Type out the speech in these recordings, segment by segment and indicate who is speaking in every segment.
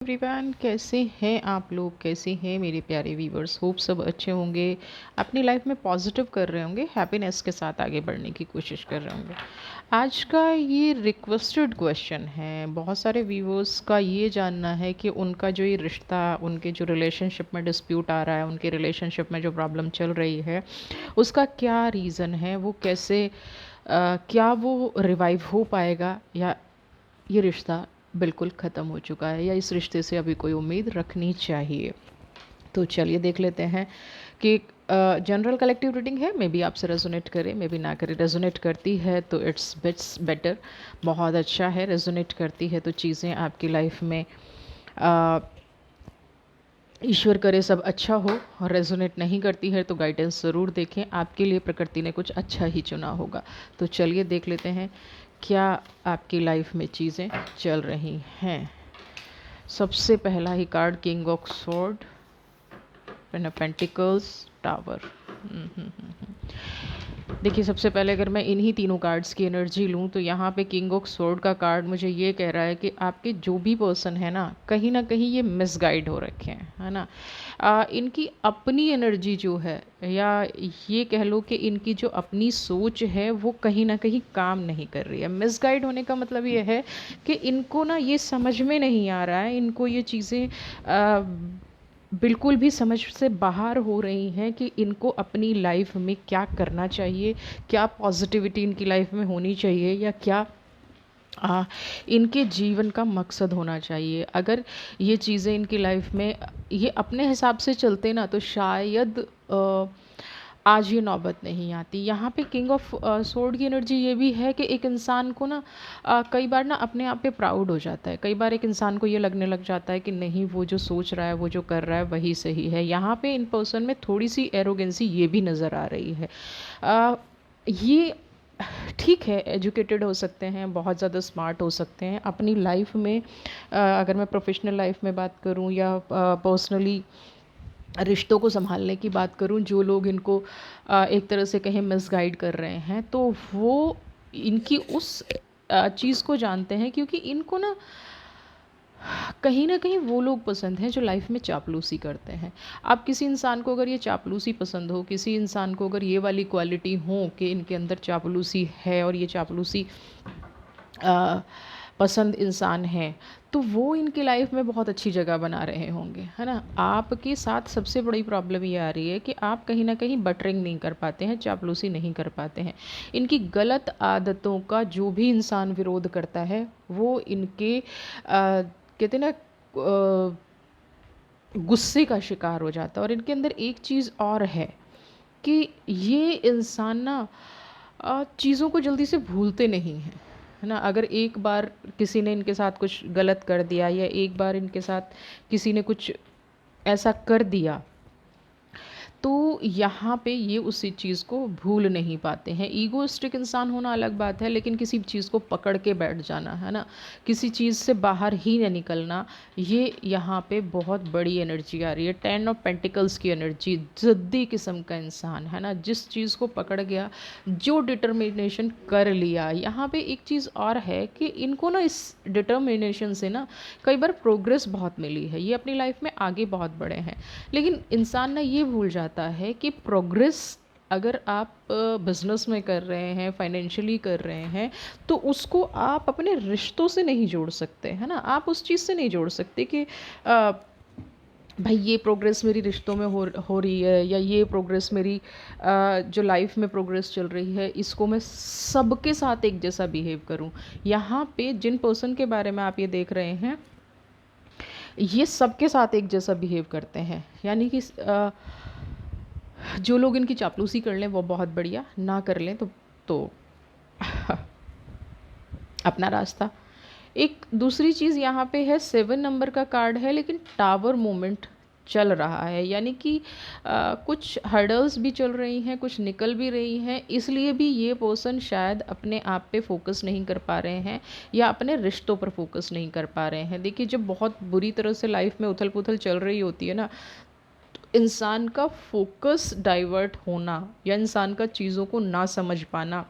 Speaker 1: Everyone, कैसे हैं आप लोग? कैसे हैं मेरे प्यारे व्यूवर्स? होप सब अच्छे होंगे, अपनी लाइफ में पॉजिटिव कर रहे होंगे, हैप्पीनेस के साथ आगे बढ़ने की कोशिश कर रहे होंगे। आज का ये रिक्वेस्टेड क्वेश्चन है, बहुत सारे व्यूवर्स का ये जानना है कि उनका जो ये रिश्ता, उनके जो रिलेशनशिप में डिस्प्यूट आ रहा है, उनके रिलेशनशिप में जो प्रॉब्लम चल रही है, उसका क्या रीज़न है, वो कैसे क्या वो रिवाइव हो पाएगा, या ये रिश्ता बिल्कुल ख़त्म हो चुका है, या इस रिश्ते से अभी कोई उम्मीद रखनी चाहिए। तो चलिए देख लेते हैं कि जनरल कलेक्टिव रीडिंग है, मे बी आपसे रेजोनेट करे, मे बी ना करे। रेजोनेट करती है तो इट्स बिट्स बेटर, बहुत अच्छा है। रेजोनेट करती है तो चीज़ें आपकी लाइफ में अ, ईश्वर करे सब अच्छा हो। और रेजोनेट नहीं करती है तो गाइडेंस ज़रूर देखें, आपके लिए प्रकृति ने कुछ अच्छा ही चुना होगा। तो चलिए देख लेते हैं क्या आपकी लाइफ में चीज़ें चल रही हैं। सबसे पहला ही card, king of sword, pen of pentacles, tower. देखिए, सबसे पहले अगर मैं इन्हीं तीनों कार्ड्स की एनर्जी लूँ तो यहाँ पे किंग ऑफ स्वॉर्ड का कार्ड मुझे ये कह रहा है कि आपके जो भी पर्सन है ना कहीं ये मिसगाइड हो रखे हैं, है ना। इनकी अपनी एनर्जी जो है, या ये कह लो कि इनकी जो अपनी सोच है वो कहीं ना कहीं काम नहीं कर रही है। मिसगाइड होने का मतलब ये है कि इनको ना ये समझ में नहीं आ रहा है, इनको ये चीज़ें बिल्कुल भी समझ से बाहर हो रही हैं कि इनको अपनी लाइफ में क्या करना चाहिए, क्या पॉजिटिविटी इनकी लाइफ में होनी चाहिए, या क्या इनके जीवन का मकसद होना चाहिए। अगर ये चीज़ें इनकी लाइफ में ये अपने हिसाब से चलते ना तो शायद आज ये नौबत नहीं आती। यहाँ पे किंग ऑफ सोर्ड की एनर्जी ये भी है कि एक इंसान को ना कई बार ना अपने आप पे प्राउड हो जाता है। कई बार एक इंसान को ये लगने लग जाता है कि नहीं, वो जो सोच रहा है, वो जो कर रहा है वही सही है। यहाँ पे इन पर्सन में थोड़ी सी एरोगेंसी ये भी नज़र आ रही है। ये ठीक है, एजुकेटेड हो सकते हैं, बहुत ज़्यादा स्मार्ट हो सकते हैं अपनी लाइफ में। अगर मैं प्रोफेशनल लाइफ में बात करूं या पर्सनली रिश्तों को संभालने की बात करूं, जो लोग इनको एक तरह से कहें मिसगाइड कर रहे हैं, तो वो इनकी उस चीज़ को जानते हैं, क्योंकि इनको ना कहीं वो लोग पसंद हैं जो लाइफ में चापलूसी करते हैं। आप किसी इंसान को अगर ये चापलूसी पसंद हो, किसी इंसान को अगर ये वाली क्वालिटी हो कि इनके अंदर चापलूसी है और ये चापलूसी अ, पसंद इंसान है, तो वो इनकी लाइफ में बहुत अच्छी जगह बना रहे होंगे, है ना। आपके साथ सबसे बड़ी प्रॉब्लम ये आ रही है कि आप कहीं ना कहीं बटरिंग नहीं कर पाते हैं, चापलूसी नहीं कर पाते हैं। इनकी गलत आदतों का जो भी इंसान विरोध करता है वो इनके कहते हैं ना गुस्से का शिकार हो जाता है। और इनके अंदर एक चीज़ और है कि ये इंसान ना चीज़ों को जल्दी से भूलते नहीं हैं, है ना। अगर एक बार किसी ने इनके साथ कुछ गलत कर दिया, या एक बार इनके साथ किसी ने कुछ ऐसा कर दिया, तो यहाँ पे ये उसी चीज़ को भूल नहीं पाते हैं। ईगोइस्टिक इंसान होना अलग बात है, लेकिन किसी चीज़ को पकड़ के बैठ जाना, है ना, किसी चीज़ से बाहर ही न निकलना, ये यहाँ पे बहुत बड़ी एनर्जी आ रही है। 10 ऑफ पेंटिकल्स की एनर्जी, ज़िद्दी किस्म का इंसान, है ना, जिस चीज़ को पकड़ गया, जो डिटर्मिनेशन कर लिया। यहाँ पे एक चीज़ और है कि इनको ना इस डिटर्मिनेशन से ना कई बार प्रोग्रेस बहुत मिली है, ये अपनी लाइफ में आगे बहुत बढ़े हैं। लेकिन इंसान ना ये भूल जाता है कि प्रोग्रेस अगर आप बिजनेस में कर रहे हैं, फाइनेंशियली कर रहे हैं, तो उसको आप अपने रिश्तों से नहीं जोड़ सकते, है ना। आप उस चीज़ से नहीं जोड़ सकते कि भाई ये प्रोग्रेस मेरी रिश्तों में हो रही है, या ये प्रोग्रेस मेरी जो लाइफ में प्रोग्रेस चल रही है, इसको मैं सबके साथ एक जैसा बिहेव करूं। यहाँ पे जिन पर्सन के बारे में आप ये देख रहे हैं, ये सबके साथ एक जैसा बिहेव करते हैं। यानी कि जो लोग इनकी चापलूसी कर लें वो बहुत बढ़िया, ना कर लें तो अपना रास्ता। एक दूसरी चीज़ यहाँ पे है, 7 नंबर का कार्ड है, लेकिन टावर मोमेंट चल रहा है। यानी कि कुछ हर्डल्स भी चल रही हैं, कुछ निकल भी रही हैं, इसलिए भी ये पर्सन शायद अपने आप पे फोकस नहीं कर पा रहे हैं, या अपने रिश्तों पर फोकस नहीं कर पा रहे हैं। देखिए, जब बहुत बुरी तरह से लाइफ में उथल पुथल चल रही होती है ना, इंसान का फोकस डाइवर्ट होना, या इंसान का चीज़ों को ना समझ पाना,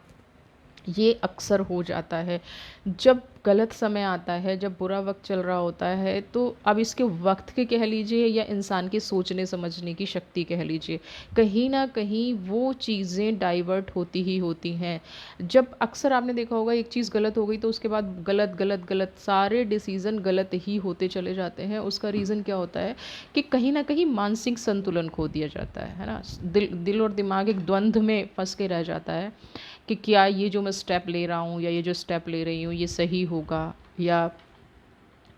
Speaker 1: ये अक्सर हो जाता है जब गलत समय आता है, जब बुरा वक्त चल रहा होता है। तो अब इसके वक्त के कह लीजिए या इंसान के सोचने समझने की शक्ति कह लीजिए, कहीं ना कहीं वो चीज़ें डाइवर्ट होती ही होती हैं। जब अक्सर आपने देखा होगा एक चीज़ गलत हो गई तो उसके बाद गलत गलत गलत सारे डिसीज़न गलत ही होते चले जाते हैं। उसका रीज़न क्या होता है कि कहीं ना कहीं मानसिक संतुलन खो दिया जाता है ना। दिल और दिमाग एक द्वंद्व में फंस के रह जाता है कि क्या ये जो मैं स्टेप ले रहा हूँ या ये जो स्टेप ले रही हूँ ये सही होगा, या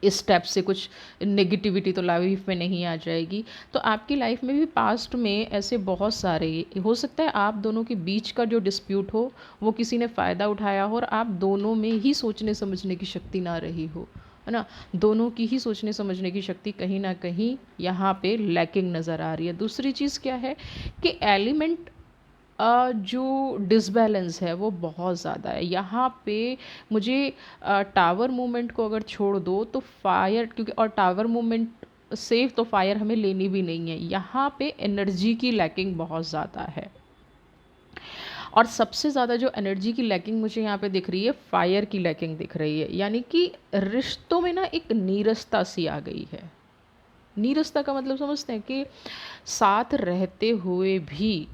Speaker 1: इस स्टेप से कुछ नेगेटिविटी तो लाइफ में नहीं आ जाएगी। तो आपकी लाइफ में भी पास्ट में ऐसे बहुत सारे हो सकता है आप दोनों के बीच का जो डिस्प्यूट हो वो किसी ने फ़ायदा उठाया हो और आप दोनों में ही सोचने समझने की शक्ति ना रही हो, है ना। दोनों की ही सोचने समझने की शक्ति कहीं ना कहीं यहाँ पे लैकिंग नज़र आ रही है। दूसरी चीज़ क्या है कि एलिमेंट जो डिसबैलेंस है वो बहुत ज़्यादा है यहाँ पे। मुझे टावर मूवमेंट को अगर छोड़ दो तो फायर, क्योंकि और टावर मूवमेंट सेफ तो फायर हमें लेनी भी नहीं है। यहाँ पे एनर्जी की लैकिंग बहुत ज़्यादा है और सबसे ज़्यादा जो एनर्जी की लैकिंग मुझे यहाँ पे दिख रही है, फायर की लैकिंग दिख रही है। यानी कि रिश्तों में ना एक नीरसता सी आ गई है। नीरसता का मतलब समझते हैं कि साथ रहते हुए भी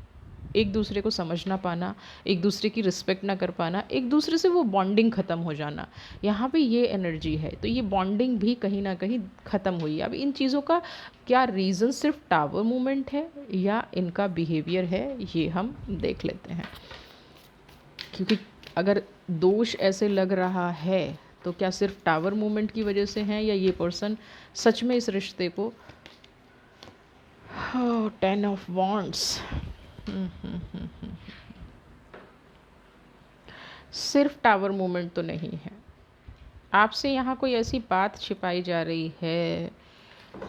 Speaker 1: एक दूसरे को समझ ना पाना, एक दूसरे की रिस्पेक्ट ना कर पाना, एक दूसरे से वो बॉन्डिंग ख़त्म हो जाना, यहाँ पे ये एनर्जी है। तो ये बॉन्डिंग भी कहीं ना कहीं ख़त्म हुई है। अब इन चीज़ों का क्या रीज़न सिर्फ टावर मूवमेंट है या इनका बिहेवियर है, ये हम देख लेते हैं। क्योंकि अगर दोष ऐसे लग रहा है तो क्या सिर्फ टावर मूवमेंट की वजह से है या ये पर्सन सच में इस रिश्ते को 10 ऑफ वॉन्ड्स, सिर्फ टावर मूवमेंट तो नहीं है। आपसे यहाँ कोई ऐसी बात छिपाई जा रही है।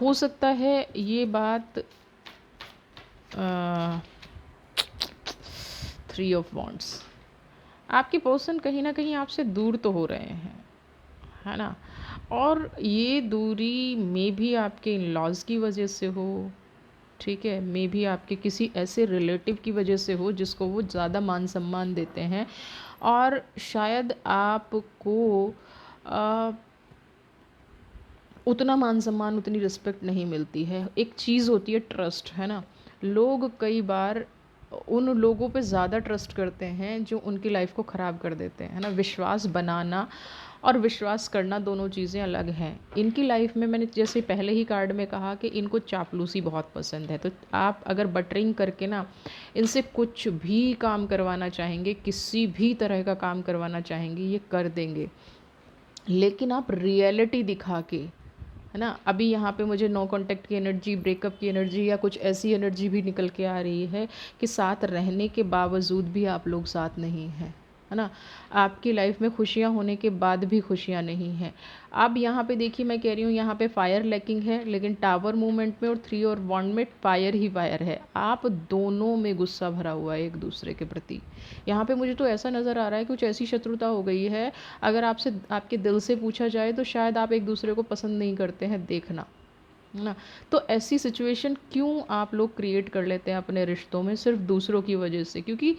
Speaker 1: हो सकता है ये बात 3 ऑफ वॉन्ड्स, आपके पर्सन कहीं ना कहीं आपसे दूर तो हो रहे हैं, है ना। और ये दूरी मे भी आपके इन लॉज की वजह से हो, ठीक है, मे भी आपके किसी ऐसे रिलेटिव की वजह से हो जिसको वो ज़्यादा मान सम्मान देते हैं और शायद आपको उतना मान सम्मान, उतनी रिस्पेक्ट नहीं मिलती है। एक चीज़ होती है ट्रस्ट, है ना। लोग कई बार उन लोगों पे ज़्यादा ट्रस्ट करते हैं जो उनकी लाइफ को ख़राब कर देते हैं, है ना। विश्वास बनाना और विश्वास करना दोनों चीज़ें अलग हैं। इनकी लाइफ में मैंने जैसे पहले ही कार्ड में कहा कि इनको चापलूसी बहुत पसंद है। तो आप अगर बटरिंग करके ना इनसे कुछ भी काम करवाना चाहेंगे, किसी भी तरह का काम करवाना चाहेंगे, ये कर देंगे। लेकिन आप रियलिटी दिखा के, है ना। अभी यहाँ पे मुझे नो कांटेक्ट की एनर्जी, ब्रेकअप की एनर्जी या कुछ ऐसी एनर्जी भी निकल के आ रही है कि साथ रहने के बावजूद भी आप लोग साथ नहीं हैं, है ना। आपकी लाइफ में खुशियाँ होने के बाद भी खुशियाँ नहीं हैं। अब यहाँ पे देखिए, मैं कह रही हूँ यहाँ पे फायर लैकिंग है, लेकिन टावर मूवमेंट में और 3 और बॉन्ड में फायर ही फायर है। आप दोनों में गुस्सा भरा हुआ है एक दूसरे के प्रति। यहाँ पे मुझे तो ऐसा नज़र आ रहा है कुछ ऐसी शत्रुता हो गई है। अगर आपसे आपके दिल से पूछा जाए तो शायद आप एक दूसरे को पसंद नहीं करते हैं, देखना, है ना। तो ऐसी सिचुएशन क्यों आप लोग क्रिएट कर लेते हैं अपने रिश्तों में, सिर्फ दूसरों की वजह से। क्योंकि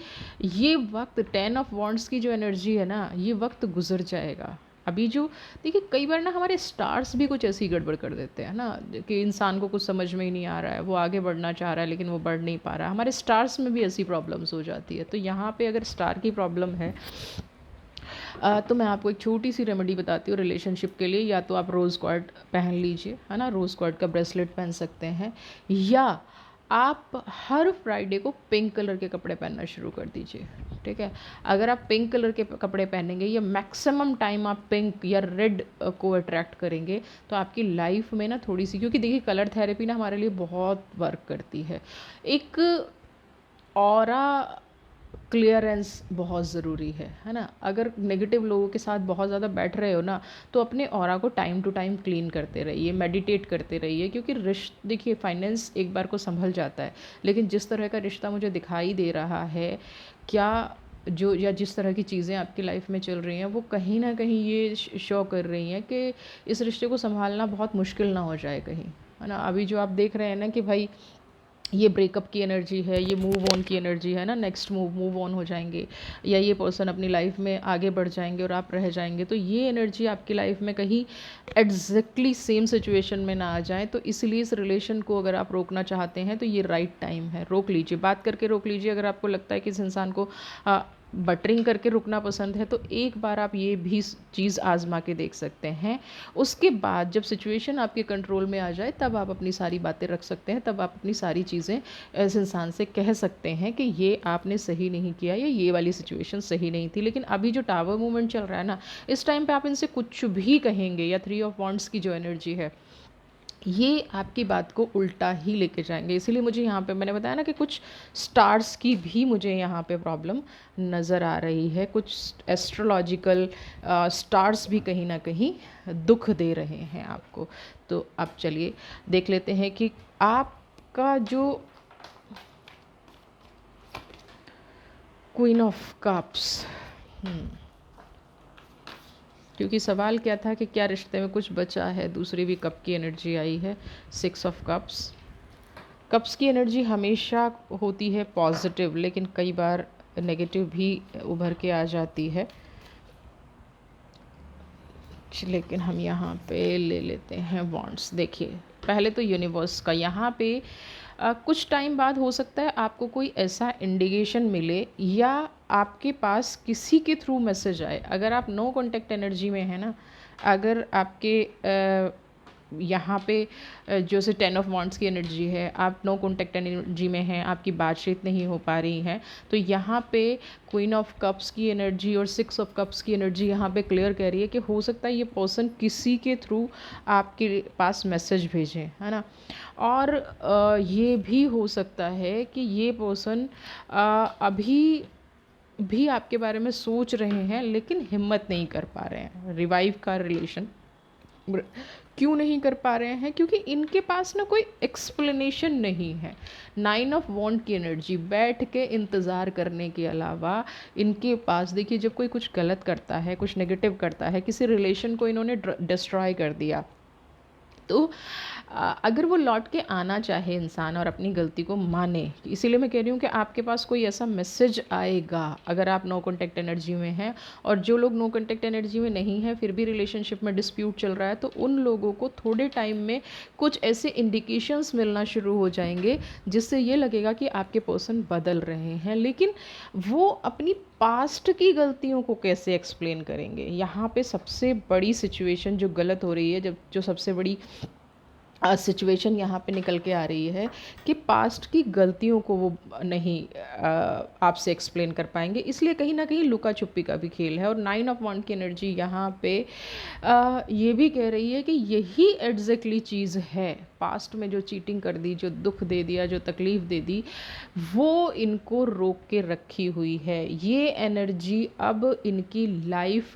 Speaker 1: ये वक्त 10 ऑफ वॉन्ड्स की जो एनर्जी है ना, ये वक्त गुजर जाएगा। अभी जो देखिए, कई बार ना हमारे स्टार्स भी कुछ ऐसी गड़बड़ कर देते हैं ना कि इंसान को कुछ समझ में ही नहीं आ रहा है, वो आगे बढ़ना चाह रहा है लेकिन वो बढ़ नहीं पा रहा है। हमारे स्टार्स में भी ऐसी प्रॉब्लम्स हो जाती है। तो यहाँ पे अगर स्टार की प्रॉब्लम है तो मैं आपको एक छोटी सी रेमेडी बताती हूँ रिलेशनशिप के लिए। या तो आप रोज़ क्वार्ट पहन लीजिए, है ना, रोज़ क्वार्ट का ब्रेसलेट पहन सकते हैं, या आप हर फ्राइडे को पिंक कलर के कपड़े पहनना शुरू कर दीजिए, ठीक है। अगर आप पिंक कलर के कपड़े पहनेंगे या मैक्सिमम टाइम आप पिंक या रेड को अट्रैक्ट करेंगे तो आपकी लाइफ में ना थोड़ी सी, क्योंकि देखिए कलर थेरेपी ना हमारे लिए बहुत वर्क करती है। एक ऑरा क्लियरेंस बहुत ज़रूरी है ना। अगर नेगेटिव लोगों के साथ बहुत ज़्यादा बैठ रहे हो ना तो अपने ऑरा को टाइम टू टाइम क्लीन करते रहिए, मेडिटेट करते रहिए। क्योंकि देखिए फाइनेंस एक बार को संभल जाता है, लेकिन जिस तरह का रिश्ता मुझे दिखाई दे रहा है, क्या जो या जिस तरह की चीज़ें आपकी लाइफ में चल रही हैं वो कहीं ना कहीं ये शो कर रही हैं कि इस रिश्ते को संभालना बहुत मुश्किल ना हो जाए कहीं, है ना। अभी जो आप देख रहे हैं ना कि भाई ये ब्रेकअप की एनर्जी है, ये मूव ऑन की एनर्जी है ना, नेक्स्ट मूव ऑन हो जाएंगे, या ये पर्सन अपनी लाइफ में आगे बढ़ जाएंगे और आप रह जाएंगे। तो ये एनर्जी आपकी लाइफ में कहीं एग्जैक्टली सेम सिचुएशन में ना आ जाए। तो इसलिए इस रिलेशन को अगर आप रोकना चाहते हैं तो ये राइट टाइम है, रोक लीजिए, बात करके रोक लीजिए। अगर आपको लगता है कि इस इंसान को बटरिंग करके रुकना पसंद है तो एक बार आप ये भी चीज़ आजमा के देख सकते हैं। उसके बाद जब सिचुएशन आपके कंट्रोल में आ जाए तब आप अपनी सारी बातें रख सकते हैं, तब आप अपनी सारी चीज़ें इस इंसान से कह सकते हैं कि ये आपने सही नहीं किया या ये वाली सिचुएशन सही नहीं थी। लेकिन अभी जो टावर मूवमेंट चल रहा है ना, इस टाइम पे आप इनसे कुछ भी कहेंगे, या 3 ऑफ वॉन्ड्स की जो एनर्जी है ये आपकी बात को उल्टा ही लेके जाएंगे। इसीलिए मुझे यहाँ पे मैंने बताया ना कि कुछ स्टार्स की भी मुझे यहाँ पे प्रॉब्लम नज़र आ रही है, कुछ एस्ट्रोलॉजिकल स्टार्स भी कहीं ना कहीं दुख दे रहे हैं आपको। तो अब चलिए देख लेते हैं कि आपका जो क्वीन ऑफ कप्स, क्योंकि सवाल क्या था कि क्या रिश्ते में कुछ बचा है, दूसरी भी कप की एनर्जी आई है, 6 ऑफ कप्स। कप्स की एनर्जी हमेशा होती है पॉजिटिव, लेकिन कई बार नेगेटिव भी उभर के आ जाती है। लेकिन हम यहाँ पे ले लेते हैं वॉन्ड्स। देखिए पहले तो यूनिवर्स का यहाँ पे कुछ टाइम बाद हो सकता है आपको कोई ऐसा इंडिकेशन मिले या आपके पास किसी के थ्रू मैसेज आए। अगर आप नो कांटेक्ट एनर्जी में है ना, अगर आपके यहाँ पे जैसे 10 ऑफ वॉन्ड्स की एनर्जी है, आप नो कांटेक्ट एनर्जी में हैं, आपकी बातचीत नहीं हो पा रही है, तो यहाँ पे क्वीन ऑफ कप्स की एनर्जी और 6 ऑफ कप्स की एनर्जी यहाँ पे क्लियर कह रही है कि हो सकता है ये पर्सन किसी के थ्रू आपके पास मैसेज भेजें, है ना। और ये भी हो सकता है कि ये पर्सन अभी भी आपके बारे में सोच रहे हैं लेकिन हिम्मत नहीं कर पा रहे हैं। रिवाइव का रिलेशन क्यों नहीं कर पा रहे हैं? क्योंकि इनके पास ना कोई एक्सप्लेनेशन नहीं है। 9 ऑफ वॉन्ड की एनर्जी, बैठ के इंतज़ार करने के अलावा इनके पास, देखिए जब कोई कुछ गलत करता है, कुछ नेगेटिव करता है, किसी रिलेशन को इन्होंने डिस्ट्रॉय कर दिया, तो अगर वो लौट के आना चाहे इंसान और अपनी गलती को माने, इसीलिए मैं कह रही हूँ कि आपके पास कोई ऐसा मैसेज आएगा अगर आप नो कांटेक्ट एनर्जी में हैं। और जो लोग नो कांटेक्ट एनर्जी में नहीं हैं फिर भी रिलेशनशिप में डिस्प्यूट चल रहा है, तो उन लोगों को थोड़े टाइम में कुछ ऐसे इंडिकेशंस मिलना शुरू हो जाएंगे जिससे ये लगेगा कि आपके पर्सन बदल रहे हैं। लेकिन वो अपनी पास्ट की गलतियों को कैसे एक्सप्लेन करेंगे? यहाँ पे सबसे बड़ी सिचुएशन जो गलत हो रही है, जब जो सबसे बड़ी सिचुएशन यहाँ पे निकल के आ रही है कि पास्ट की गलतियों को वो नहीं आपसे एक्सप्लेन कर पाएंगे, इसलिए कहीं ना कहीं लुका छुपी का भी खेल है। और 9 ऑफ वॉन्ड की एनर्जी यहाँ पे ये भी कह रही है कि यही एग्जैक्टली चीज़ है, पास्ट में जो चीटिंग कर दी, जो दुख दे दिया, जो तकलीफ़ दे दी, वो इनको रोक के रखी हुई है। ये एनर्जी अब इनकी लाइफ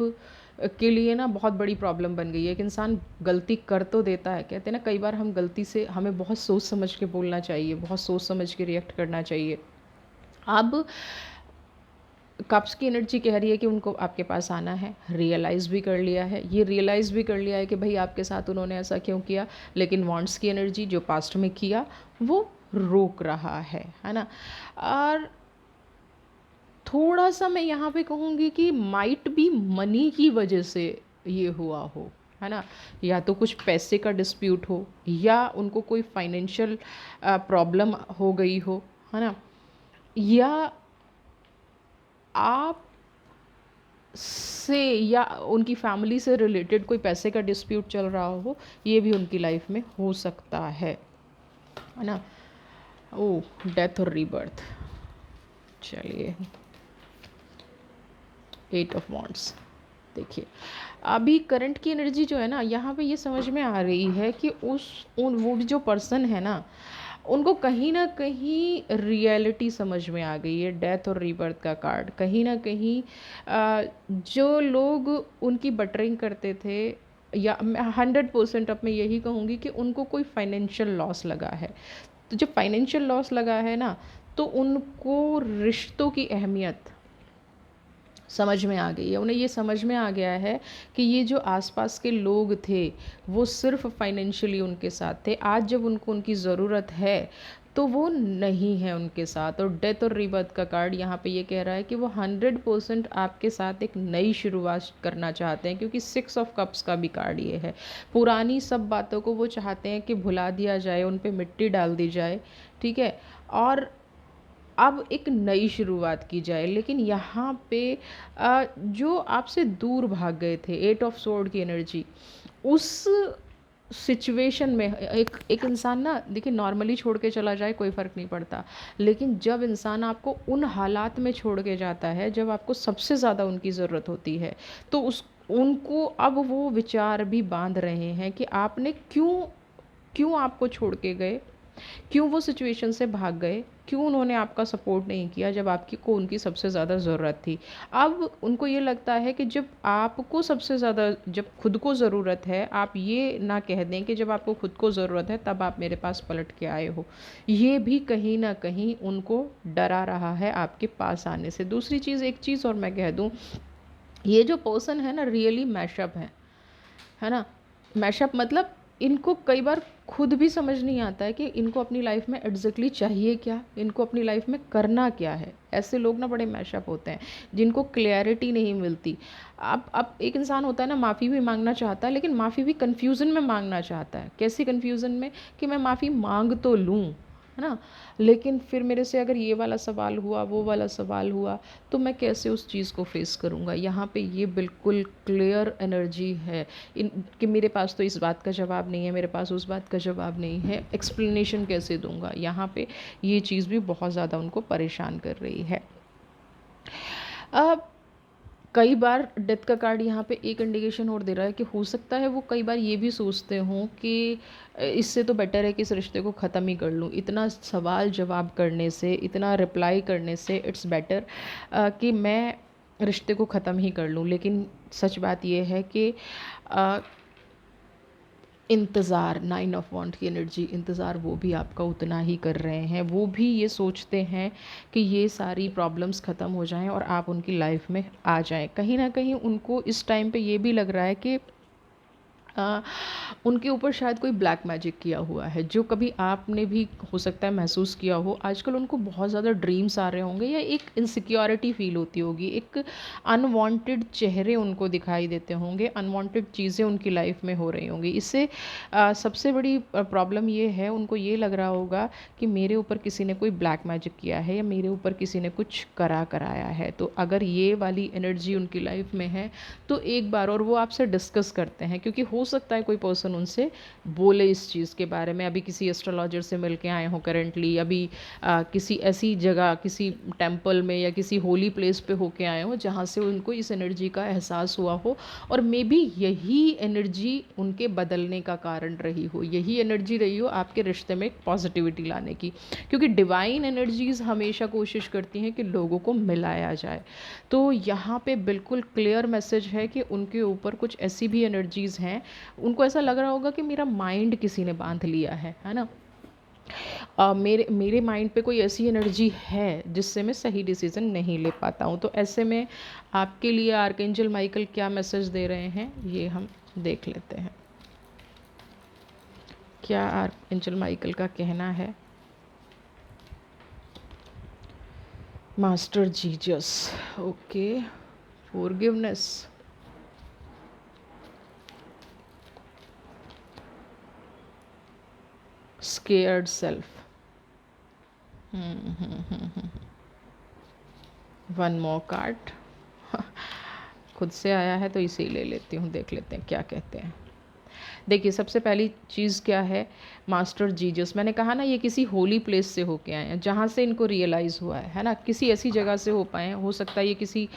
Speaker 1: के लिए ना बहुत बड़ी प्रॉब्लम बन गई है। कि इंसान गलती कर तो देता है, कहते हैं ना कई बार हम गलती से, हमें बहुत सोच समझ के बोलना चाहिए, बहुत सोच समझ के रिएक्ट करना चाहिए। अब कप्स की एनर्जी कह रही है कि उनको आपके पास आना है, रियलाइज़ भी कर लिया है, ये रियलाइज़ भी कर लिया है कि भाई आपके साथ उन्होंने ऐसा क्यों किया। लेकिन वॉन्ड्स की एनर्जी, जो पास्ट में किया वो रोक रहा है ना। और थोड़ा सा मैं यहाँ पे कहूँगी कि माइट भी मनी की वजह से ये हुआ हो, है ना। या तो कुछ पैसे का डिस्प्यूट हो, या उनको कोई फाइनेंशियल प्रॉब्लम हो गई हो, है ना। या आप से या उनकी फैमिली से रिलेटेड कोई पैसे का डिस्प्यूट चल रहा हो, ये भी उनकी लाइफ में हो सकता है ना। ओह, डेथ और रीबर्थ। चलिए 8 ऑफ वॉन्ड्स। देखिए अभी करंट की एनर्जी जो है ना, यहाँ पे ये समझ में आ रही है कि वो जो पर्सन है ना, उनको कहीं ना कहीं रियलिटी समझ में आ गई है। डेथ और रीबर्थ का कार्ड, कहीं ना कहीं जो लोग उनकी बटरिंग करते थे, या 100% अब मैं यही कहूँगी कि उनको कोई फाइनेंशियल लॉस लगा है। तो जब फाइनेंशियल लॉस लगा है ना, तो उनको रिश्तों की अहमियत समझ में आ गई है, उन्हें ये समझ में आ गया है कि ये जो आसपास के लोग थे वो सिर्फ फाइनेंशियली उनके साथ थे। आज जब उनको उनकी ज़रूरत है तो वो नहीं है उनके साथ। और डेथ और रीबर्थ का कार्ड यहाँ पे ये कह रहा है कि वो 100% आपके साथ एक नई शुरुआत करना चाहते हैं, क्योंकि 6 ऑफ कप्स का भी कार्ड ये है। पुरानी सब बातों को वो चाहते हैं कि भुला दिया जाए, उन पे मिट्टी डाल दी जाए, ठीक है, और अब एक नई शुरुआत की जाए। लेकिन यहाँ पे जो आपसे दूर भाग गए थे, 8 ऑफ सोर्ड की एनर्जी, उस सिचुएशन में एक एक इंसान ना, देखिए, नॉर्मली छोड़ के चला जाए कोई फ़र्क नहीं पड़ता, लेकिन जब इंसान आपको उन हालात में छोड़ के जाता है जब आपको सबसे ज़्यादा उनकी ज़रूरत होती है, तो उस उनको अब वो विचार भी बांध रहे हैं कि आपने क्यों क्यों आपको छोड़ के गए, क्यों वो सिचुएशन से भाग गए, क्यों उन्होंने आपका सपोर्ट नहीं किया जब आपकी को उनकी सबसे ज़्यादा ज़रूरत थी। अब उनको ये लगता है कि जब आपको सबसे ज़्यादा, जब खुद को ज़रूरत है, आप ये ना कह दें कि जब आपको खुद को ज़रूरत है तब आप मेरे पास पलट के आए हो। ये भी कहीं ना कहीं उनको डरा रहा है आपके पास आने से। दूसरी चीज़, एक चीज़ और मैं कह दूँ, ये जो पर्सन है ना, रियली मैशअप है ना। मैशअप मतलब इनको कई बार खुद भी समझ नहीं आता है कि इनको अपनी लाइफ में एग्जैक्टली चाहिए क्या, इनको अपनी लाइफ में करना क्या है। ऐसे लोग ना बड़े मैशअप होते हैं जिनको क्लैरिटी नहीं मिलती। अब एक इंसान होता है ना, माफ़ी भी मांगना चाहता है, लेकिन माफ़ी भी कन्फ्यूज़न में मांगना चाहता है। कैसी कन्फ्यूज़न में, कि मैं माफ़ी मांग तो लूँ, है ना, लेकिन फिर मेरे से अगर ये वाला सवाल हुआ, वो वाला सवाल हुआ, तो मैं कैसे उस चीज़ को फेस करूँगा। यहाँ पे ये बिल्कुल क्लियर एनर्जी है इन कि मेरे पास तो इस बात का जवाब नहीं है, मेरे पास उस बात का जवाब नहीं है, एक्सप्लेनेशन कैसे दूँगा। यहाँ पे ये चीज़ भी बहुत ज़्यादा उनको परेशान कर रही है। अब कई बार डेथ का कार्ड यहाँ पे एक इंडिकेशन और दे रहा है कि हो सकता है वो कई बार ये भी सोचते हों कि इससे तो बेटर है कि इस रिश्ते को ख़त्म ही कर लूँ। इतना सवाल जवाब करने से, इतना रिप्लाई करने से इट्स बेटर कि मैं रिश्ते को ख़त्म ही कर लूँ। लेकिन सच बात यह है कि इंतज़ार, 9 ऑफ वांड की एनर्जी, इंतज़ार वो भी आपका उतना ही कर रहे हैं। वो भी ये सोचते हैं कि ये सारी प्रॉब्लम्स ख़त्म हो जाएं और आप उनकी लाइफ में आ जाएं। कहीं ना कहीं उनको इस टाइम पे ये भी लग रहा है कि उनके ऊपर शायद कोई ब्लैक मैजिक किया हुआ है, जो कभी आपने भी हो सकता है महसूस किया हो। आजकल उनको बहुत ज़्यादा ड्रीम्स आ रहे होंगे, या एक इनसिक्योरिटी फील होती होगी, एक अनवांटेड चेहरे उनको दिखाई देते होंगे, अनवांटेड चीज़ें उनकी लाइफ में हो रही होंगी। इससे सबसे बड़ी प्रॉब्लम ये है, उनको ये लग रहा होगा कि मेरे ऊपर किसी ने कोई ब्लैक मैजिक किया है, या मेरे ऊपर किसी ने कुछ कराया है। तो अगर ये वाली एनर्जी उनकी लाइफ में है तो एक बार और वो आपसे डिस्कस करते हैं, क्योंकि हो सकता है कोई पर्सन उनसे बोले इस चीज़ के बारे में। अभी किसी एस्ट्रोलॉजर से मिल के आए हो करेंटली, अभी किसी ऐसी जगह, किसी टेम्पल में या किसी होली प्लेस पे होके आए हो जहाँ से उनको इस एनर्जी का एहसास हुआ हो, और मे बी यही एनर्जी उनके बदलने का कारण रही हो, यही एनर्जी रही हो आपके रिश्ते में एक पॉजिटिविटी लाने की। क्योंकि डिवाइन एनर्जीज़ हमेशा कोशिश करती हैं कि लोगों को मिलाया जाए। तो यहाँ पे बिल्कुल क्लियर मैसेज है कि उनके ऊपर कुछ ऐसी भी एनर्जीज़ हैं, उनको ऐसा लग रहा होगा कि मेरा माइंड किसी ने बांध लिया है ना। मेरे मेरे माइंड पे कोई ऐसी एनर्जी है जिससे मैं सही डिसीज़न नहीं ले पाता हूँ। तो ऐसे में आपके लिए आर्कएंजल माइकल क्या मैसेज दे रहे हैं, ये हम देख लेते हैं। क्या आर्कएंजल माइकल का कहना है। Master Jesus, okay, forgiveness, scared self, one more card खुद से आया है तो इसे ही ले लेती हूँ, देख लेते हैं क्या कहते हैं। देखिए, सबसे पहली चीज़ क्या है, मास्टर जीसस, मैंने कहा ना ये किसी होली प्लेस से होके आए हैं जहाँ से इनको रियलाइज़ हुआ है ना। किसी ऐसी जगह से हो पाए हैं, हो सकता है ये किसी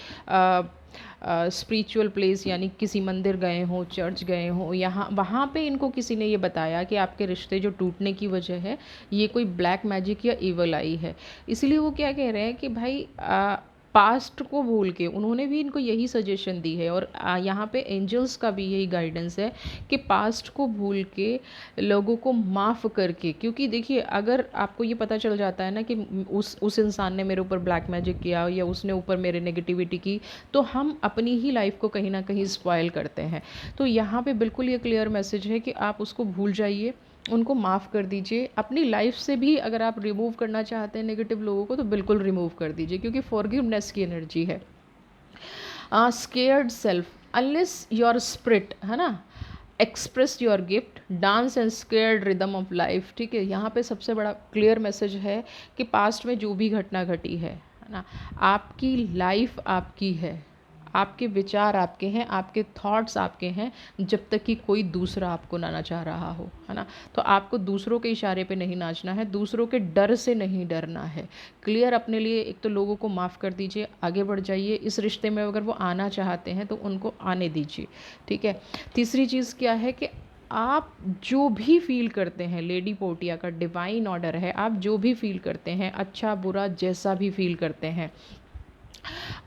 Speaker 1: स्पिरिचुअल प्लेस, यानी किसी मंदिर गए हों, चर्च गए हों, यहाँ वहाँ पे इनको किसी ने ये बताया कि आपके रिश्ते जो टूटने की वजह है ये कोई ब्लैक मैजिक या इवल आई है। इसलिए वो क्या कह रहे हैं कि भाई पास्ट को भूल के उन्होंने भी इनको यही सजेशन दी है। और यहाँ पे एंजल्स का भी यही गाइडेंस है कि पास्ट को भूल के लोगों को माफ़ करके, क्योंकि देखिए अगर आपको ये पता चल जाता है ना कि उस इंसान ने मेरे ऊपर ब्लैक मैजिक किया या उसने ऊपर मेरे नेगेटिविटी की, तो हम अपनी ही लाइफ को कहीं ना कहीं स्पॉयल करते हैं। तो यहाँ पे बिल्कुल ये क्लियर मैसेज है कि आप उसको भूल जाइए, उनको माफ़ कर दीजिए। अपनी लाइफ से भी अगर आप रिमूव करना चाहते हैं नेगेटिव लोगों को, तो बिल्कुल रिमूव कर दीजिए, क्योंकि फॉरगिवनेस की एनर्जी है। Scared self unless your spirit, है ना, express your gift dance and scared rhythm of life. ठीक है, यहाँ पे सबसे बड़ा क्लियर मैसेज है कि पास्ट में जो भी घटना घटी है ना, आपकी लाइफ आपकी है, आपके विचार आपके हैं, आपके थॉट्स आपके हैं, जब तक कि कोई दूसरा आपको ना नचा रहा हो, है ना। तो आपको दूसरों के इशारे पे नहीं नाचना है, दूसरों के डर से नहीं डरना है। क्लियर अपने लिए एक तो लोगों को माफ़ कर दीजिए, आगे बढ़ जाइए। इस रिश्ते में अगर वो आना चाहते हैं तो उनको आने दीजिए। ठीक है, तीसरी चीज़ क्या है कि आप जो भी फील करते हैं, लेडी पोर्टिया का डिवाइन ऑर्डर है, आप जो भी फील करते हैं, अच्छा बुरा जैसा भी फील करते हैं,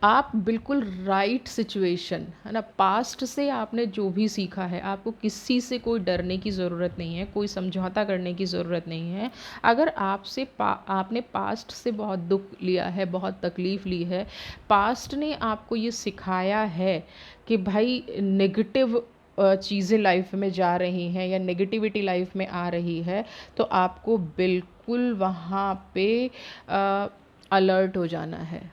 Speaker 1: आप बिल्कुल राइट सिचुएशन, है ना, पास्ट से आपने जो भी सीखा है, आपको किसी से कोई डरने की ज़रूरत नहीं है, कोई समझौता करने की ज़रूरत नहीं है। अगर आपने पास्ट से बहुत दुख लिया है, बहुत तकलीफ़ ली है, पास्ट ने आपको ये सिखाया है कि भाई नेगेटिव चीज़ें लाइफ में जा रही हैं या नेगेटिविटी लाइफ में आ रही है, तो आपको बिल्कुल वहाँ पे अलर्ट हो जाना है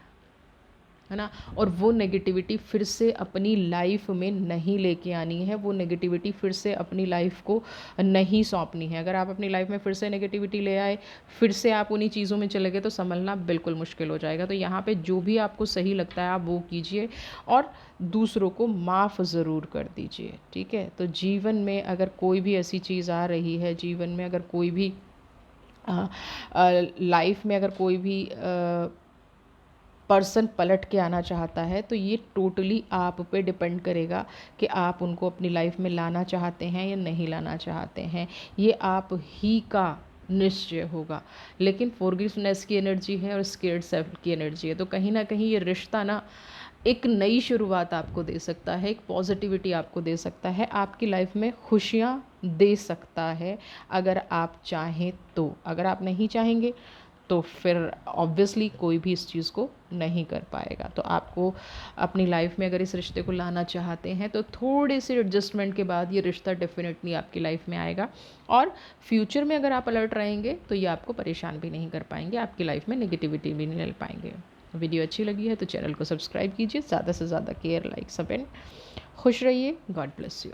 Speaker 1: ना। और वो नेगेटिविटी फिर से अपनी लाइफ में नहीं लेके आनी है, वो नेगेटिविटी फिर से अपनी लाइफ को नहीं सौंपनी है। अगर आप अपनी लाइफ में फिर से नेगेटिविटी ले आए, फिर से आप उन्हीं चीज़ों में चले गए, तो संभलना बिल्कुल मुश्किल हो जाएगा। तो यहाँ पे जो भी आपको सही लगता है आप वो कीजिए, और दूसरों को माफ़ ज़रूर कर दीजिए। ठीक है, तो जीवन में अगर कोई भी ऐसी चीज़ आ रही है, जीवन में अगर कोई भी लाइफ में अगर कोई भी पर्सन पलट के आना चाहता है, तो ये टोटली आप पे डिपेंड करेगा कि आप उनको अपनी लाइफ में लाना चाहते हैं या नहीं लाना चाहते हैं। ये आप ही का निश्चय होगा। लेकिन फॉरगिवनेस की एनर्जी है और स्केर्ड सेल्फ की एनर्जी है, तो कहीं ना कहीं ये रिश्ता ना एक नई शुरुआत आपको दे सकता है, एक पॉजिटिविटी आपको दे सकता है, आपकी लाइफ में खुशियाँ दे सकता है, अगर आप चाहें तो। अगर आप नहीं चाहेंगे तो फिर ऑब्वियसली कोई भी इस चीज़ को नहीं कर पाएगा। तो आपको अपनी लाइफ में अगर इस रिश्ते को लाना चाहते हैं, तो थोड़े से एडजस्टमेंट के बाद ये रिश्ता डेफिनेटली आपकी लाइफ में आएगा। और फ्यूचर में अगर आप अलर्ट रहेंगे तो ये आपको परेशान भी नहीं कर पाएंगे, आपकी लाइफ में नेगेटिविटी भी नहीं ले पाएंगे। वीडियो अच्छी लगी है तो चैनल को सब्सक्राइब कीजिए, ज़्यादा से ज़्यादा केयर, लाइक, सपेंड। खुश रहिए, गॉड ब्लेस यू।